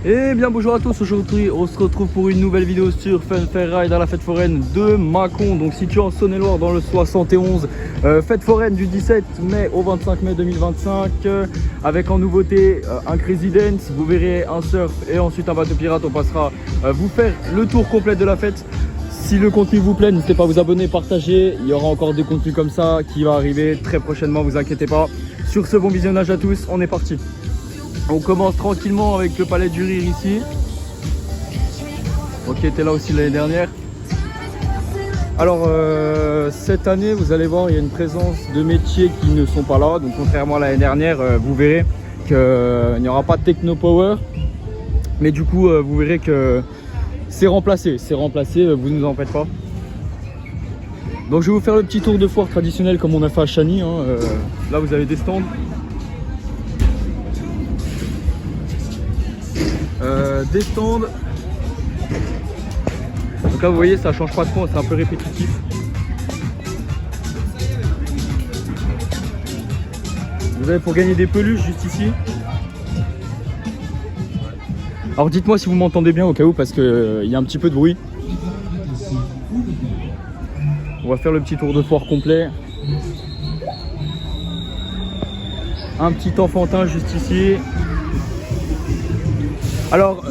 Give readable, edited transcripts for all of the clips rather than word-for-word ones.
Et bien bonjour à tous, aujourd'hui on se retrouve pour une nouvelle vidéo sur Fun Fair Ride à la fête foraine de Mâcon, donc situé en Saône-et-Loire dans le 71. Fête foraine du 17 mai au 25 mai 2025 avec en nouveauté un Crazy Dance, vous verrez un surf et ensuite un bateau pirate. On passera vous faire le tour complet de la fête. Si le contenu vous plaît, n'hésitez pas à vous abonner, partager, il y aura encore des contenus comme ça qui va arriver très prochainement, vous inquiétez pas. Sur ce, bon visionnage à tous, on est parti. On commence tranquillement avec le Palais du Rire ici. Ok, t'es là aussi l'année dernière. Alors cette année, vous allez voir, il y a une présence de métiers qui ne sont pas là. Donc contrairement à l'année dernière, vous verrez qu'il n'y aura pas de Techno Power. Mais du coup, vous verrez que c'est remplacé. C'est remplacé, vous ne nous en faites pas. Donc je vais vous faire le petit tour de foire traditionnel comme on a fait à Chani. Là, vous avez des stands. Des stands. Donc là vous voyez ça change pas trop, c'est un peu répétitif. Vous avez pour gagner des peluches juste ici. Alors dites-moi si vous m'entendez bien au cas où parce que y a un petit peu de bruit. On va faire le petit tour de foire complet. Un petit enfantin juste ici. Alors,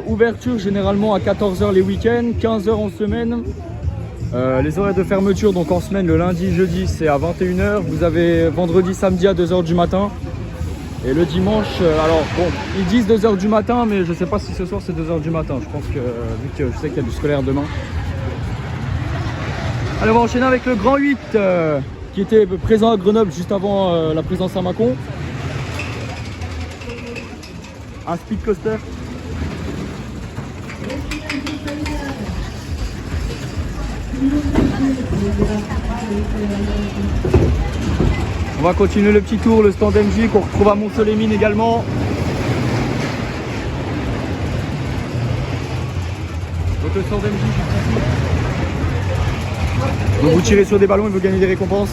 ouverture généralement à 14 h les week-ends, 15 h en semaine. Les horaires de fermeture, donc en semaine, le lundi, jeudi, c'est à 21 h. Vous avez vendredi, samedi à 2 h du matin. Et le dimanche, alors bon, ils disent 2 h du matin, mais je sais pas si ce soir c'est 2 h du matin. Je pense que, vu que je sais qu'il y a du scolaire demain. Allez, on va enchaîner avec le Grand 8, qui était présent à Grenoble juste avant la présence à Mâcon. Un speed coaster. On va continuer le petit tour, le stand MJ qu'on retrouve à Mont-Soleil-Mines également. Donc le stand MJ juste ici. Donc vous tirez sur des ballons et vous gagnez des récompenses.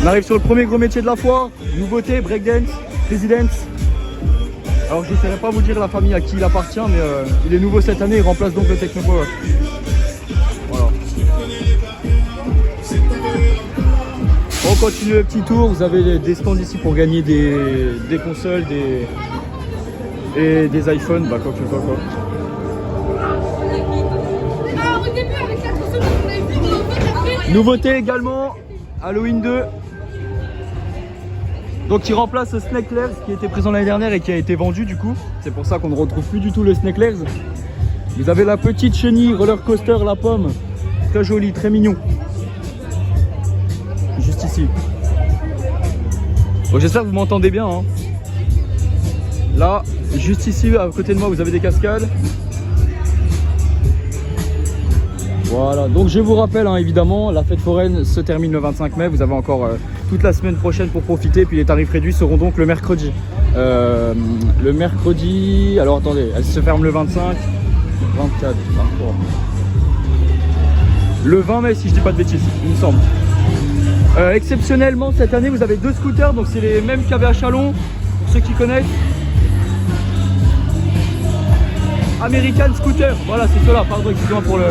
On arrive sur le premier gros métier de la foire, nouveauté, breakdance, Crazy Dance. Alors je ne saurais pas vous dire la famille à qui il appartient, mais il est nouveau cette année, il remplace donc le Techno Power. Voilà. On continue le petit tour, vous avez des stands ici pour gagner des consoles et des iPhones, bah quoi que ce soit quoi. Nouveauté également, Halloween 2. Donc qui remplace le Snake Layers qui était présent l'année dernière et qui a été vendu du coup. C'est pour ça qu'on ne retrouve plus du tout le Snake Layers. Vous avez la petite chenille roller coaster la pomme. Très joli, très mignon. Juste ici. Bon, j'espère que vous m'entendez bien. Hein. Là, juste ici à côté de moi, vous avez des cascades. Voilà, donc je vous rappelle hein, évidemment, la fête foraine se termine le 25 mai. Vous avez encore toute la semaine prochaine pour profiter. Puis les tarifs réduits seront donc le mercredi. Le mercredi, alors attendez, elle se ferme le 25, 24, 23. Le 20 mai si je dis pas de bêtises, il me semble. Exceptionnellement cette année vous avez deux scooters, donc c'est les mêmes qu'il y avait à Chalon, pour ceux qui connaissent. American Scooter, voilà c'est ceux-là, pardon, excusez-moi pour le...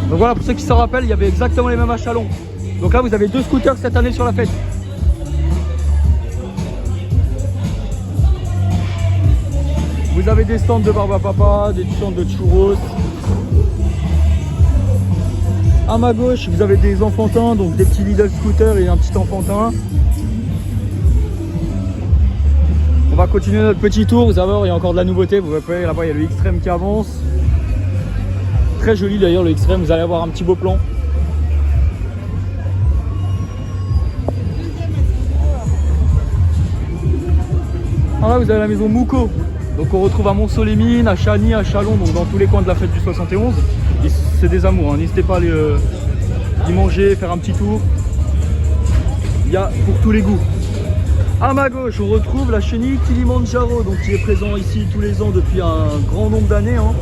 Donc voilà, pour ceux qui s'en rappellent, il y avait exactement les mêmes à Chalon. Donc là, vous avez deux scooters cette année sur la fête. Vous avez des stands de barbe à papa, des stands de churros. À ma gauche, vous avez des enfantins, donc des petits Lidl scooters et un petit enfantin. On va continuer notre petit tour. Vous allez voir, il y a encore de la nouveauté. Vous voyez là-bas, il y a le Extreme qui avance. Très joli d'ailleurs le Extreme, vous allez avoir un petit beau plan. Alors là vous avez la maison Mouko, donc on retrouve à Mont-Soleil-Mines, à Chani, à Chalon, donc dans tous les coins de la fête du 71. C'est des amours, hein. N'hésitez pas à aller y manger, faire un petit tour. Il y a pour tous les goûts. À ma gauche, on retrouve la chenille Kilimanjaro, donc qui est présent ici tous les ans depuis un grand nombre d'années. Hein.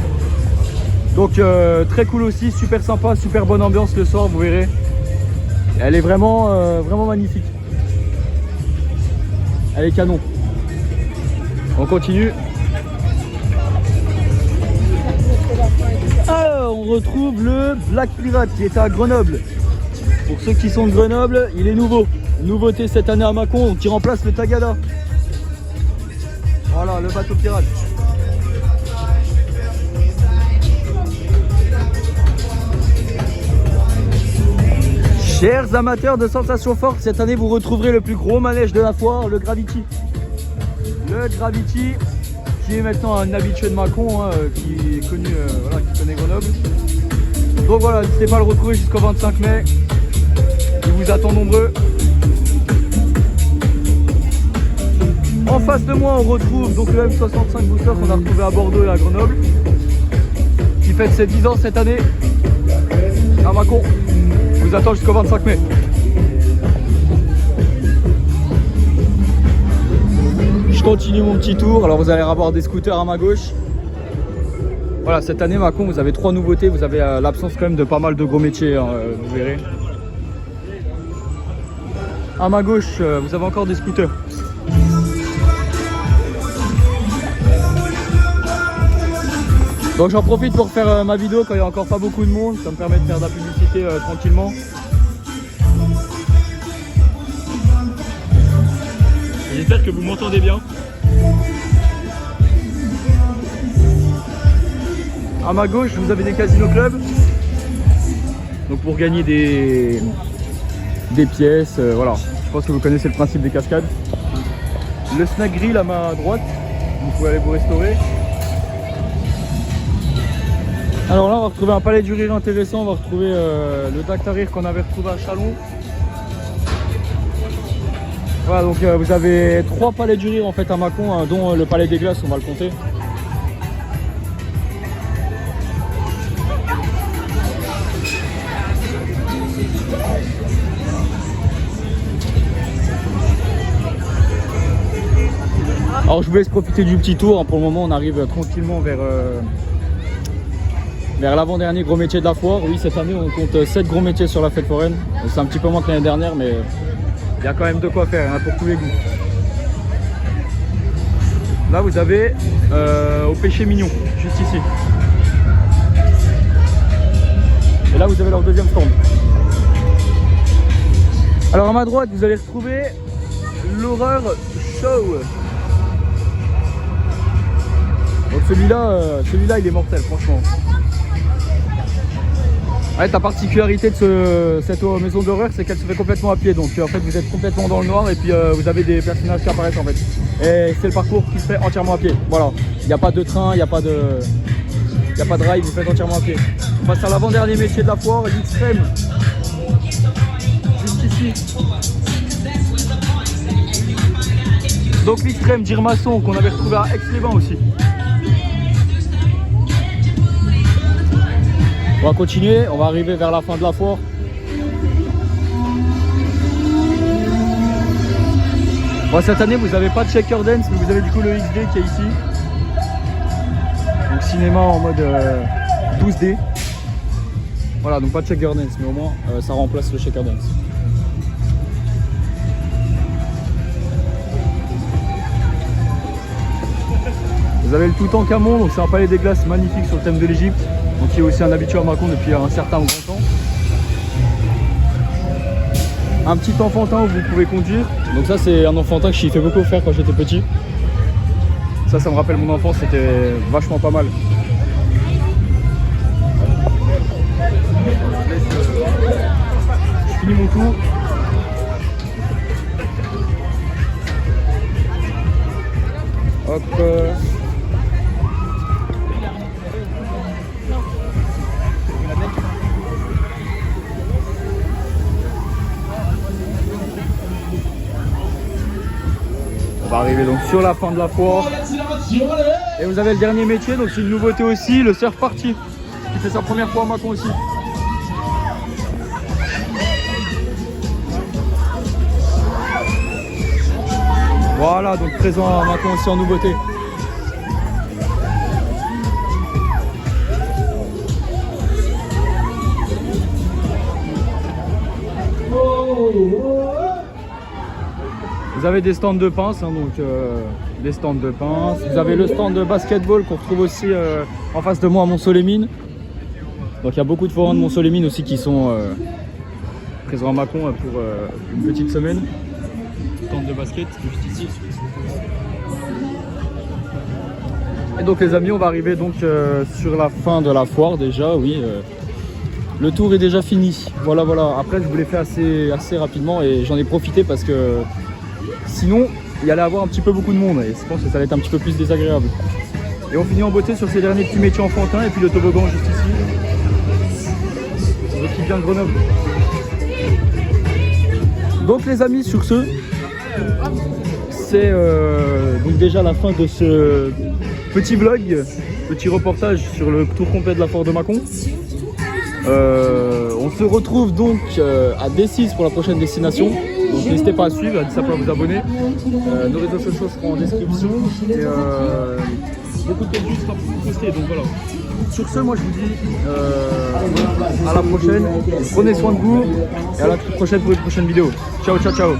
Donc très cool aussi, super sympa, super bonne ambiance le soir, vous verrez. Elle est vraiment, vraiment magnifique. Elle est canon. On continue. Alors, on retrouve le Black Pirate qui est à Grenoble. Pour ceux qui sont de Grenoble, il est nouveau. Nouveauté cette année à Mâcon, qui remplace le Tagada. Voilà, le bateau pirate. Chers amateurs de sensations fortes, cette année vous retrouverez le plus gros manège de la foire, le Gravity. Le Gravity, qui est maintenant un habitué de Mâcon, hein, qui est connu, voilà, qui connaît Grenoble. Donc voilà, n'hésitez pas à le retrouver jusqu'au 25 mai. Il vous attend nombreux. En face de moi, on retrouve donc le M65 Booster qu'on a retrouvé à Bordeaux et à Grenoble, qui fête ses 10 ans cette année à Mâcon. Je vous attends jusqu'au 25 mai. Je continue mon petit tour. Alors vous allez avoir des scooters à ma gauche. Voilà, cette année Mâcon, vous avez 3 nouveautés. Vous avez l'absence quand même de pas mal de gros métiers, hein, vous verrez. À ma gauche, vous avez encore des scooters. Donc j'en profite pour faire ma vidéo quand il n'y a encore pas beaucoup de monde, ça me permet de faire de la publicité tranquillement. J'espère que vous m'entendez bien. À ma gauche, vous avez des casinos club. Donc pour gagner des pièces, voilà. Je pense que vous connaissez le principe des cascades. Le snack grill à ma droite, vous pouvez aller vous restaurer. Alors là on va retrouver un palais du rire intéressant, on va retrouver le Dactarir qu'on avait retrouvé à Chalon. Voilà, donc vous avez 3 palais du rire en fait à Mâcon, hein, dont le palais des glaces, on va le compter. Alors je vous laisse profiter du petit tour, hein. Pour le moment on arrive tranquillement vers l'avant-dernier gros métier de la foire. Oui, cette année on compte 7 gros métiers sur la fête foraine. C'est un petit peu moins que l'année dernière, mais il y a quand même de quoi faire, hein, pour tous les goûts. Là vous avez au péché mignon, juste ici. Et là vous avez leur deuxième stand. Alors à ma droite vous allez retrouver l'horreur show. Donc celui-là il est mortel franchement. Ouais, la particularité de cette maison d'horreur, c'est qu'elle se fait complètement à pied. Donc en fait vous êtes complètement dans le noir et puis vous avez des personnages qui apparaissent en fait. Et c'est le parcours qui se fait entièrement à pied. Voilà, il n'y a pas de train, il n'y a pas de rail, vous faites entièrement à pied. On passe à l'avant-dernier métier de la foire, l'extrême. Juste ici. Donc l'extrême d'Irmasson qu'on avait retrouvé à Aix-les-Bains aussi. On va continuer, on va arriver vers la fin de la foire. Bon, cette année vous n'avez pas de shaker dance, mais vous avez du coup le XD qui est ici. Donc cinéma en mode 12D. Voilà, donc pas de shaker dance, mais au moins ça remplace le shaker dance. Vous avez le Toutankhamon, donc c'est un palais des glaces magnifique sur le thème de l'Égypte. Donc qui est aussi un habitué à Mâcon depuis un certain grand temps. Un petit enfantin où vous pouvez conduire. Donc ça c'est un enfantin que j'ai fait beaucoup faire quand j'étais petit. Ça me rappelle mon enfance, c'était vachement pas mal. Je finis mon tour. Hop. On va arriver donc sur la fin de la foire. Et vous avez le dernier métier, donc c'est une nouveauté aussi, le surf party, qui fait sa première fois à Mâcon aussi. Voilà, donc présent maintenant aussi en nouveauté. Vous avez des stands de pince, hein, donc des stands de pince. Vous avez le stand de basketball qu'on retrouve aussi en face de moi à Mont-Soleil-Mines. Donc il y a beaucoup de forains de Mont-Soleil-Mines aussi qui sont présents à Mâcon pour une petite semaine. Stand de basket, juste ici. Et donc les amis, on va arriver donc sur la fin de la foire déjà, oui. Le tour est déjà fini. Voilà, voilà. Après, je vous l'ai fait assez rapidement et j'en ai profité parce que sinon, il y allait avoir un petit peu beaucoup de monde et je pense que ça allait être un petit peu plus désagréable. Et on finit en beauté sur ces derniers petits métiers enfantins et puis le toboggan juste ici. Donc qui vient de Grenoble. Donc les amis, sur ce, c'est donc déjà la fin de ce petit vlog, petit reportage sur le tour complet de la foire de Mâcon. On se retrouve donc à D6 pour la prochaine destination. Donc n'hésitez pas à suivre, à simplement vous abonner. Nos réseaux sociaux seront en description. Et beaucoup de contenu sera posté. Donc voilà. Sur ce, moi je vous dis à la prochaine. Prenez soin de vous et à la prochaine pour une prochaine vidéo. Ciao, ciao, ciao.